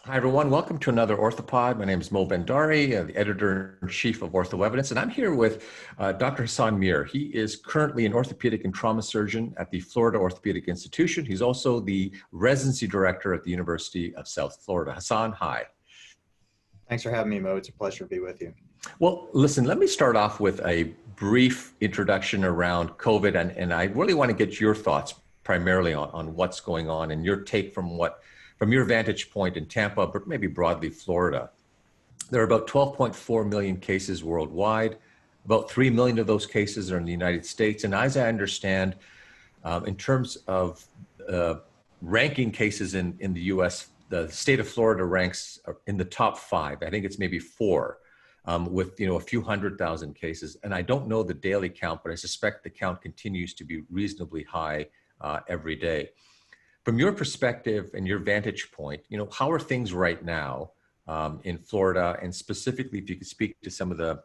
Hi, everyone. Welcome to another Orthopod. My name is Mo Bendari, the editor-in-chief of Orthoevidence, and I'm here with Dr. Hassan Mir. He is currently an orthopedic and trauma surgeon at the Florida Orthopaedic Institution. He's also the residency director at the University of South Florida. Hassan, hi. Thanks for having me, Mo. It's a pleasure to be with you. Well, listen, let me start off with a brief introduction around COVID, and I really want to get your thoughts primarily on what's going on and your take from your vantage point in Tampa, but maybe broadly Florida. There are about 12.4 million cases worldwide. About 3 million of those cases are in the United States. And as I understand, in terms of ranking cases in the US, the state of Florida ranks in the top 5. I think it's maybe 4. With a few 100,000 cases. And I don't know the daily count, but I suspect the count continues to be reasonably high every day. From your perspective and your vantage point, how are things right now in Florida? And specifically, if you could speak to some of the,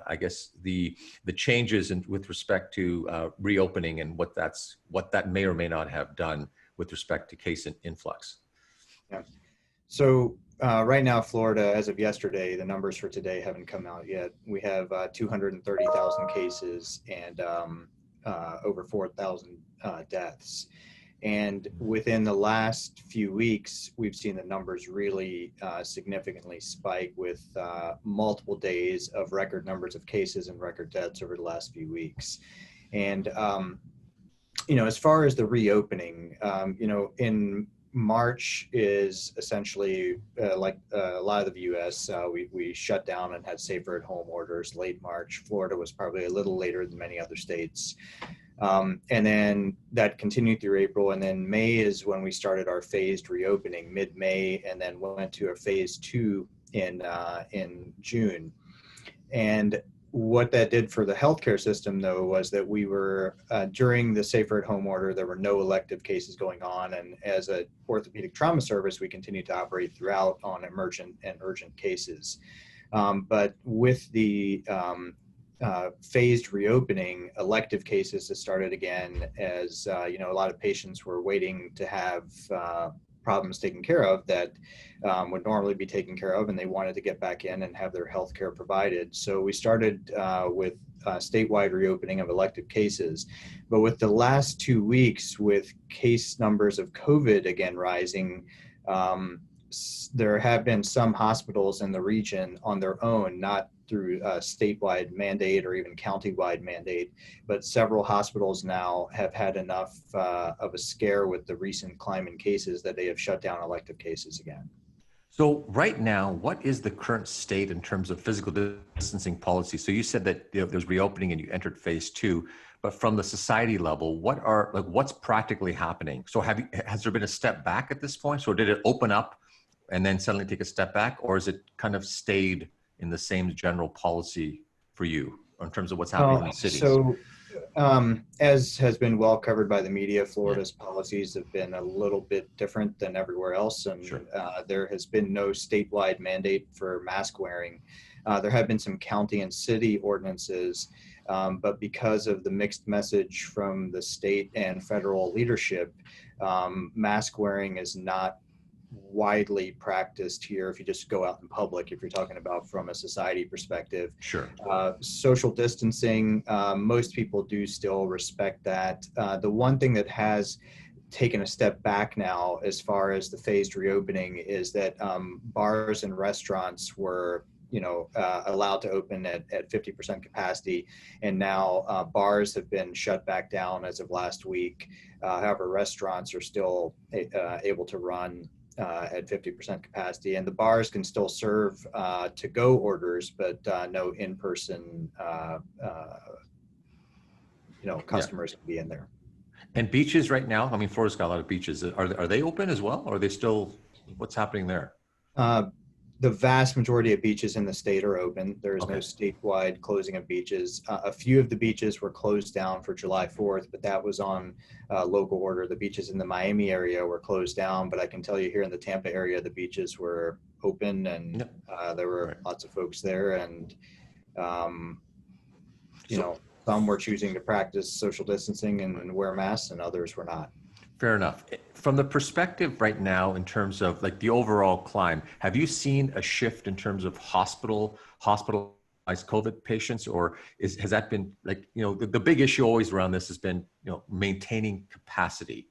I guess the changes with respect to reopening and what that may or may not have done with respect to case influx. Yeah. So right now, Florida, as of yesterday, the numbers for today haven't come out yet. We have 230,000 cases and over 4,000 deaths. And within the last few weeks, we've seen the numbers really significantly spike with multiple days of record numbers of cases and record deaths over the last few weeks. And, as far as the reopening, in March is essentially like a lot of the US, we shut down and had safer at home orders late March. Florida was probably a little later than many other states. And then that continued through April. And then May is when we started our phased reopening, mid-May, and then went to a phase 2 in June. And what that did for the healthcare system, though, was that we were, during the safer at home order, there were no elective cases going on. And as an orthopedic trauma service, we continued to operate throughout on emergent and urgent cases. But with the phased reopening, elective cases have started again as, a lot of patients were waiting to have problems taken care of that would normally be taken care of, and they wanted to get back in and have their health care provided. So we started with statewide reopening of elective cases. But with the last 2 weeks, with case numbers of COVID again rising, there have been some hospitals in the region on their own, not through a statewide mandate or even countywide mandate, but several hospitals now have had enough of a scare with the recent climb in cases that they have shut down elective cases again. So right now, what is the current state in terms of physical distancing policy? So you said that there's reopening and you entered phase 2, but from the society level, what's practically happening? So has there been a step back at this point? So did it open up and then suddenly take a step back, or is it kind of stayed in the same general policy for you in terms of what's happening in the cities? So as has been well covered by the media, Florida's policies have been a little bit different than everywhere else. And Sure. There has been no statewide mandate for mask wearing. There have been some county and city ordinances, but because of the mixed message from the state and federal leadership, mask wearing is not widely practiced here if you just go out in public, if you're talking about from a society perspective. Sure. Social distancing, most people do still respect that. The one thing that has taken a step back now as far as the phased reopening is that bars and restaurants were allowed to open at 50% capacity. And now bars have been shut back down as of last week. However, restaurants are still able to run at 50% capacity, and the bars can still serve to-go orders, but no in-person, customers can be in there. And beaches right now, I mean, Florida's got a lot of beaches. Are they open as well? Or are they still, what's happening there? The vast majority of beaches in the state are open. There is Okay. no statewide closing of beaches. A few of the beaches were closed down for July 4th, but that was on local order. The beaches in the Miami area were closed down, but I can tell you here in the Tampa area, the beaches were open, and Yep. there were lots of folks there. And, some were choosing to practice social distancing and wear masks, and others were not. Fair enough. From the perspective right now, in terms of like the overall climb, have you seen a shift in terms of hospitalized COVID patients, or has that been like, the big issue always around this has been, maintaining capacity.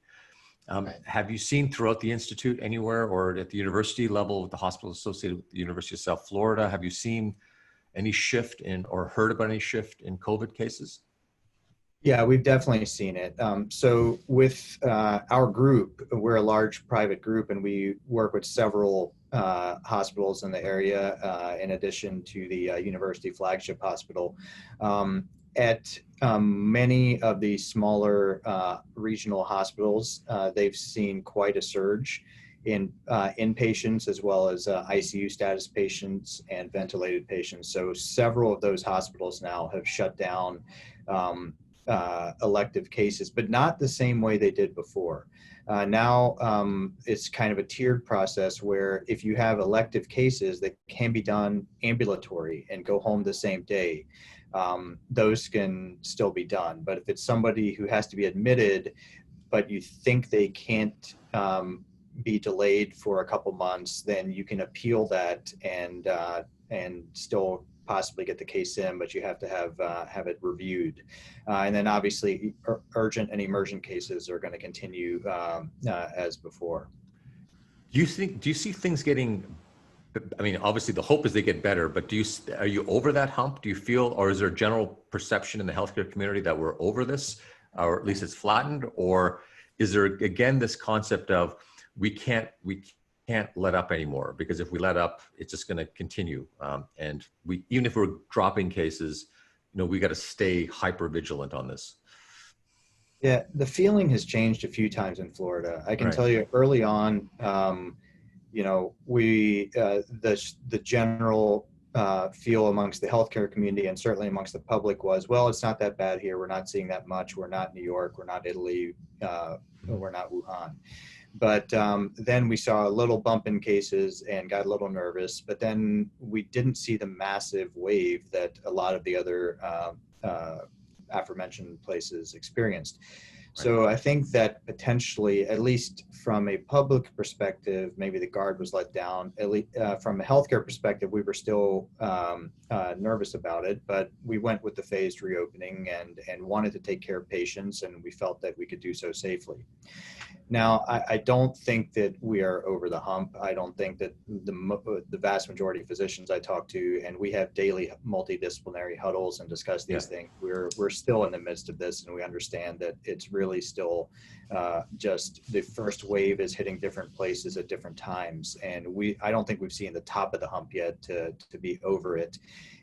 Right. Have you seen throughout the institute anywhere or at the university level with the hospital associated with the University of South Florida, have you seen any shift in or heard about any shift in COVID cases? Yeah, we've definitely seen it. So with our group, we're a large private group, and we work with several hospitals in the area, in addition to the university flagship hospital. At many of the smaller regional hospitals, they've seen quite a surge in inpatients as well as ICU status patients and ventilated patients. So several of those hospitals now have shut down elective cases, but not the same way they did before. Now it's kind of a tiered process where if you have elective cases that can be done ambulatory and go home the same day, those can still be done. But if it's somebody who has to be admitted, but you think they can't be delayed for a couple months, then you can appeal that and still possibly get the case in, but you have to have it reviewed. And then obviously urgent and emergent cases are going to continue as before. Do you see things getting, I mean, obviously the hope is they get better, but are you over that hump? Do you feel, or is there a general perception in the healthcare community that we're over this, or at least it's flattened? Or is there, again, this concept of we can't let up anymore, because if we let up, it's just going to continue. And even if we're dropping cases, we got to stay hyper vigilant on this. Yeah, the feeling has changed a few times in Florida. I can Right. tell you early on, the general feel amongst the healthcare community and certainly amongst the public was, well, it's not that bad here. We're not seeing that much. We're not New York. We're not Italy. We're not Wuhan. But then we saw a little bump in cases and got a little nervous. But then we didn't see the massive wave that a lot of the other aforementioned places experienced. So I think that potentially, at least from a public perspective, maybe the guard was let down. At least from a healthcare perspective, we were still nervous about it, but we went with the phased reopening and wanted to take care of patients, and we felt that we could do so safely. Now, I don't think that we are over the hump. I don't think that the vast majority of physicians I talk to, and we have daily multidisciplinary huddles and discuss these things, we're still in the midst of this, and we understand that it's really still just the first wave is hitting different places at different times. And I don't think we've seen the top of the hump yet to be over it.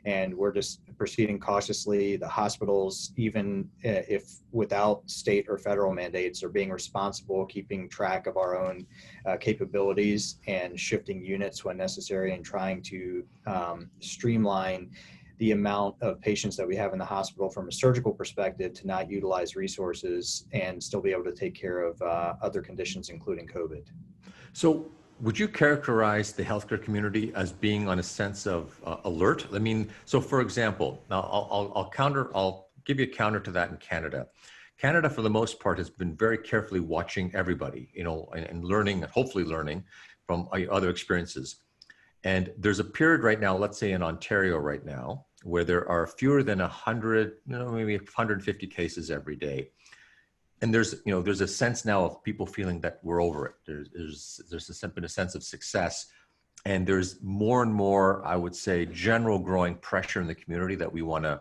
And we're just proceeding cautiously. The hospitals, even if without state or federal mandates, are being responsible, keeping track of our own capabilities and shifting units when necessary, and trying to streamline the amount of patients that we have in the hospital from a surgical perspective to not utilize resources and still be able to take care of other conditions, including COVID. So would you characterize the healthcare community as being on a sense of alert? I mean, so for example, now I'll give you a counter to that in Canada. Canada, for the most part, has been very carefully watching everybody, and learning, and hopefully learning from other experiences. And there's a period right now, let's say in Ontario right now, where there are fewer than 100, maybe 150 cases every day. And there's a sense now of people feeling that we're over it. There's been a sense of success. And there's more and more, I would say, general growing pressure in the community that we want to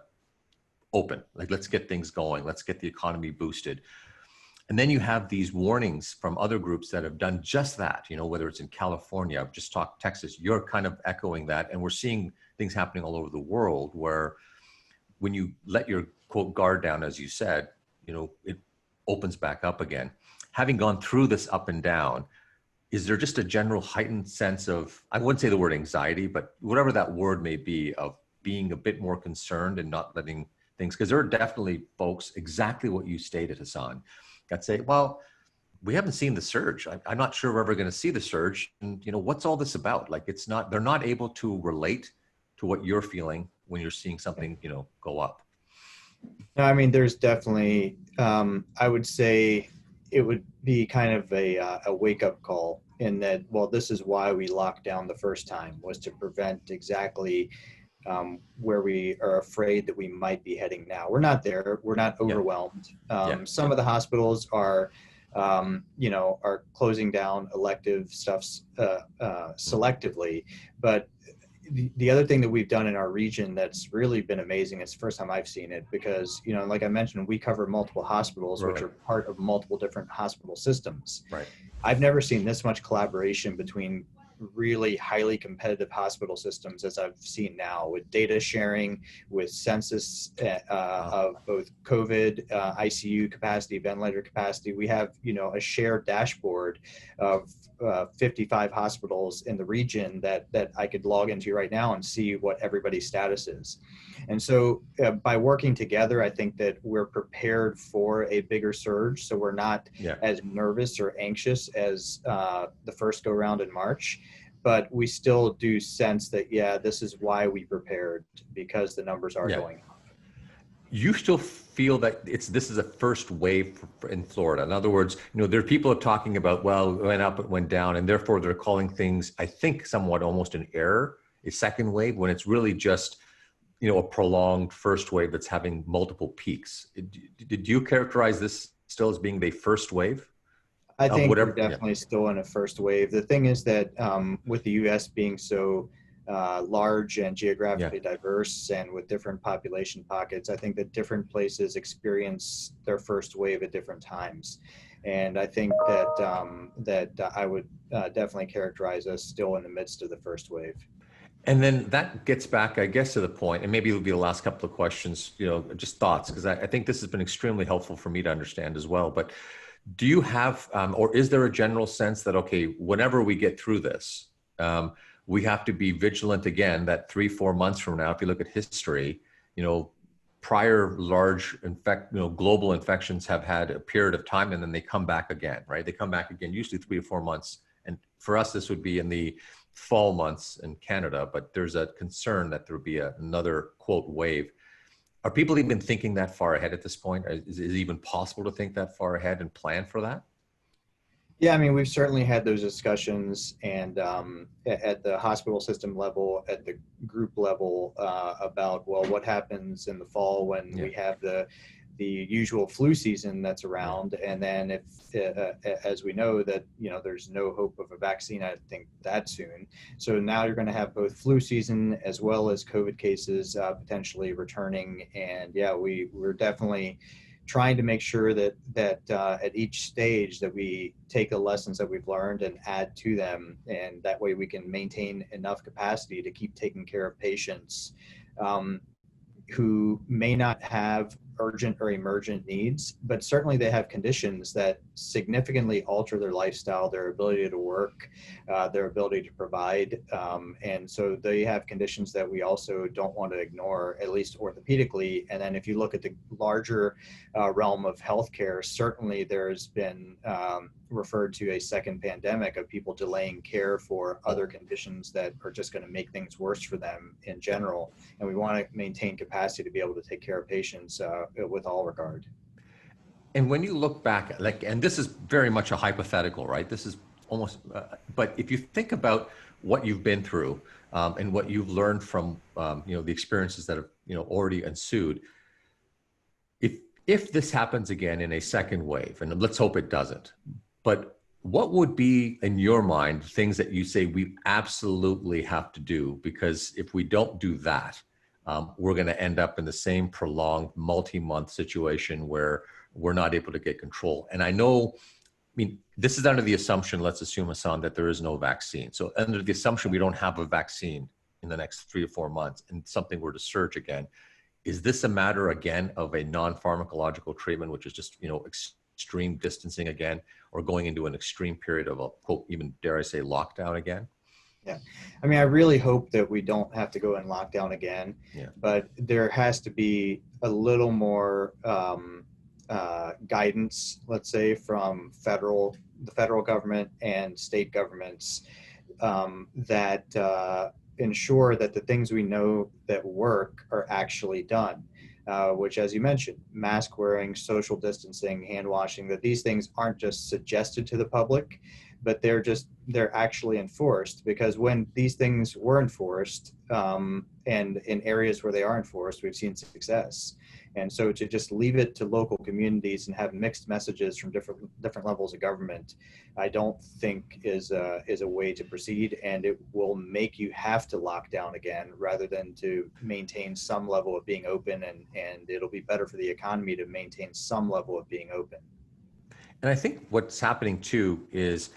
open. Like, let's get things going. Let's get the economy boosted. And then you have these warnings from other groups that have done just that, whether it's in California, I've just talked Texas, you're kind of echoing that. And we're seeing things happening all over the world where when you let your quote guard down, as you said, it opens back up again. Having gone through this up and down, is there just a general heightened sense of, I wouldn't say the word anxiety, but whatever that word may be, of being a bit more concerned and not letting things, because there are definitely folks, exactly what you stated, Hassan, that say, well, we haven't seen the surge. I'm not sure we're ever going to see the surge. And what's all this about? Like, they're not able to relate to what you're feeling when you're seeing something, go up. No, I mean, there's definitely, I would say, it would be kind of a wake-up call in that, well, this is why we locked down the first time, was to prevent exactly where we are afraid that we might be heading now. We're not there. We're not Yeah. overwhelmed. Yeah. Some of the hospitals are, are closing down elective stuffs selectively. But the other thing that we've done in our region that's really been amazing, it's the first time I've seen it, because, like I mentioned, we cover multiple hospitals, which Right. are part of multiple different hospital systems. Right. I've never seen this much collaboration between really highly competitive hospital systems as I've seen now, with data sharing, with census of both COVID, ICU capacity, ventilator capacity. We have, a shared dashboard of 55 hospitals in the region that I could log into right now and see what everybody's status is. And so by working together, I think that we're prepared for a bigger surge. So we're not Yeah. as nervous or anxious as the first go round in March, but we still do sense that, this is why we prepared, because the numbers are going up. You still feel that this is a first wave in Florida. In other words, there are people talking about, well, it went up, it went down, and therefore they're calling things, I think, somewhat almost an error, a second wave, when it's really just, a prolonged first wave that's having multiple peaks. Did you characterize this still as being the first wave? I think we're definitely still in a first wave. The thing is that with the U.S. being so large and geographically diverse, and with different population pockets, I think that different places experience their first wave at different times. And I think that I would definitely characterize us still in the midst of the first wave. And then that gets back, I guess, to the point, and maybe it'll be the last couple of questions, just thoughts, because I think this has been extremely helpful for me to understand as well. But do you have, or is there a general sense that, okay, whenever we get through this, we have to be vigilant again, that 3-4 months from now, if you look at history, prior large global infections have had a period of time, and then they come back again, right? They come back again, usually 3 to 4 months. And for us, this would be in the fall months in Canada, but there's a concern that there would be another, quote, wave. Are people even thinking that far ahead at this point? Is it even possible to think that far ahead and plan for that? Yeah, I mean, we've certainly had those discussions, and at the hospital system level, at the group level, about, well, what happens in the fall when we have the usual flu season that's around, and then if, as we know that, there's no hope of a vaccine, I think, that soon. So now you're going to have both flu season as well as COVID cases potentially returning, and we're definitely trying to make sure that at each stage that we take the lessons that we've learned and add to them, and that way we can maintain enough capacity to keep taking care of patients who may not have urgent or emergent needs, but certainly they have conditions that significantly alter their lifestyle, their ability to work, their ability to provide. And so they have conditions that we also don't want to ignore, at least orthopedically. And then if you look at the larger realm of healthcare, certainly there's been referred to a second pandemic of people delaying care for other conditions that are just going to make things worse for them in general. And we want to maintain capacity to be able to take care of patients with all regard. And when you look back, and this is very much a hypothetical, right? This is almost, but if you think about what you've been through and what you've learned from, the experiences that have, already ensued, if this happens again in a second wave, and let's hope it doesn't, but what would be, in your mind, things that you say we absolutely have to do? Because if we don't do that, we're going to end up in the same prolonged multi-month situation where we're not able to get control. And I know, this is under the assumption, let's assume, HASSAN, that there is no vaccine. So under the assumption we don't have a vaccine in the next 3 to 4 months and something were to surge again, is this a matter again of a non-pharmacological treatment, which is just, extreme distancing again, or going into an extreme period of a, quote, even dare I say, lockdown again? Yeah. I mean, I really hope that we don't have to go in lockdown again, but there has to be a little more guidance, let's say, from the federal government and state governments that ensure that the things we know that work are actually done. which, as you mentioned, mask wearing, social distancing, hand washing, that these things aren't just suggested to the public, but they're actually enforced. Because when these things were enforced, and in areas where they are enforced, we've seen success. And so to just leave it to local communities and have mixed messages from different levels of government, I don't think is a way to proceed, and it will make you have to lock down again rather than to maintain some level of being open, and it'll be better for the economy to maintain some level of being open. And I think what's happening too is,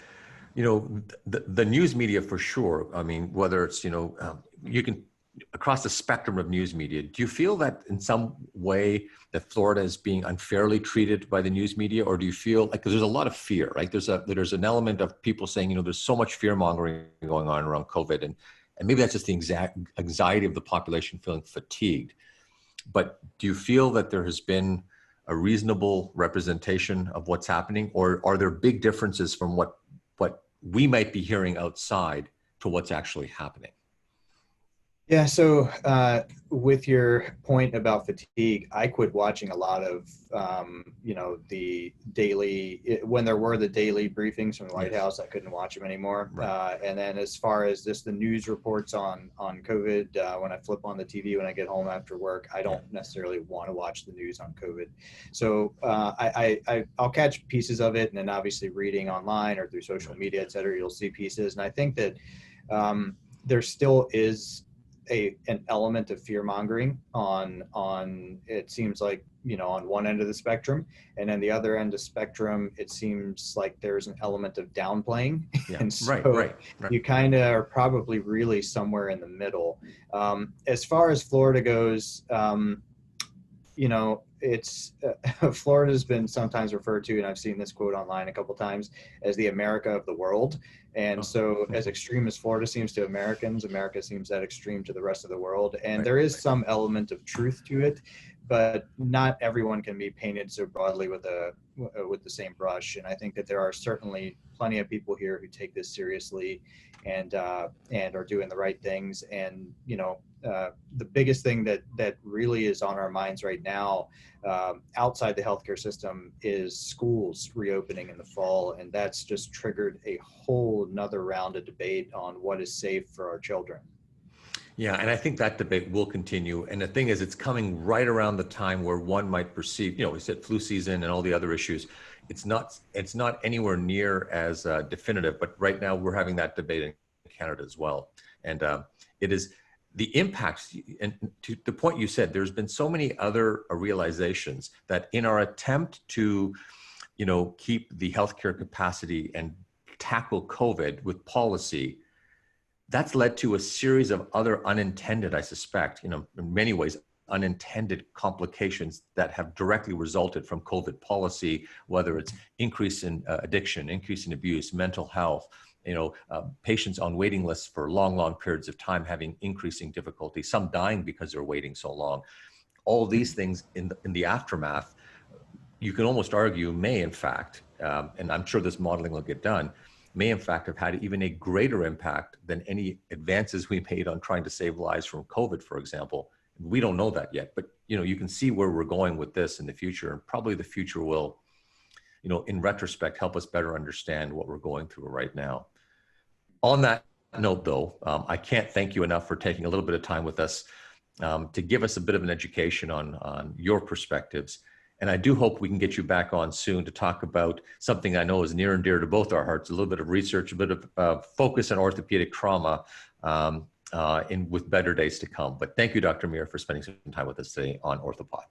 the news media for sure. I mean, whether it's, you can, across the spectrum of news media, do you feel that in some way that Florida is being unfairly treated by the news media? Or do you feel like, because there's a lot of fear, right? There's an element of people saying, there's so much fear mongering going on around COVID. And maybe that's just the exact anxiety of the population feeling fatigued. But do you feel that there has been a reasonable representation of what's happening? Or are there big differences from what we might be hearing outside to what's actually happening? Yeah, so with your point about fatigue, I quit watching a lot of, the daily, when there were the daily briefings from the White House, I couldn't watch them anymore. Right. And then as far as just the news reports on COVID, when I flip on the TV when I get home after work, I don't necessarily want to watch the news on COVID. So I'll catch pieces of it, and then obviously reading online or through social media, et cetera, you'll see pieces. And I think that there still is an element of fear mongering on it seems like, on one end of the spectrum, and then the other end of the spectrum, it seems like there's an element of downplaying. Yeah. And so right. You kind of are probably really somewhere in the middle. As far as Florida goes, it's Florida's been sometimes referred to, and I've seen this quote online a couple times, as the America of the world. And so as extreme as Florida seems to Americans, America seems that extreme to the rest of the world. And there is some element of truth to it, but not everyone can be painted so broadly with the same brush. And I think that there are certainly plenty of people here who take this seriously and are doing the right things. And the biggest thing that really is on our minds right now, outside the healthcare system, is schools reopening in the fall, and that's just triggered a whole nother round of debate on what is safe for our children. Yeah, and I think that debate will continue. And the thing is, it's coming right around the time where one might perceive, we said flu season and all the other issues. It's not anywhere near as definitive, but right now we're having that debate in Canada as well. And it is the impacts, and to the point you said, there's been so many other realizations that in our attempt to, keep the healthcare capacity and tackle COVID with policy, that's led to a series of other unintended, I suspect, in many ways, unintended complications that have directly resulted from COVID policy, whether it's increase in addiction, increase in abuse, mental health, patients on waiting lists for long periods of time having increasing difficulty, some dying because they're waiting so long. All these things in the aftermath, you can almost argue may in fact, and I'm sure this modeling will get done, may in fact have had even a greater impact than any advances we made on trying to save lives from COVID, for example. We don't know that yet, but you can see where we're going with this in the future, and probably the future will, in retrospect, help us better understand what we're going through right now. On that note, though, I can't thank you enough for taking a little bit of time with us to give us a bit of an education on your perspectives. And I do hope we can get you back on soon to talk about something I know is near and dear to both our hearts, a little bit of research, a bit of focus on orthopedic trauma with better days to come. But thank you, Dr. Mir, for spending some time with us today on Orthopod.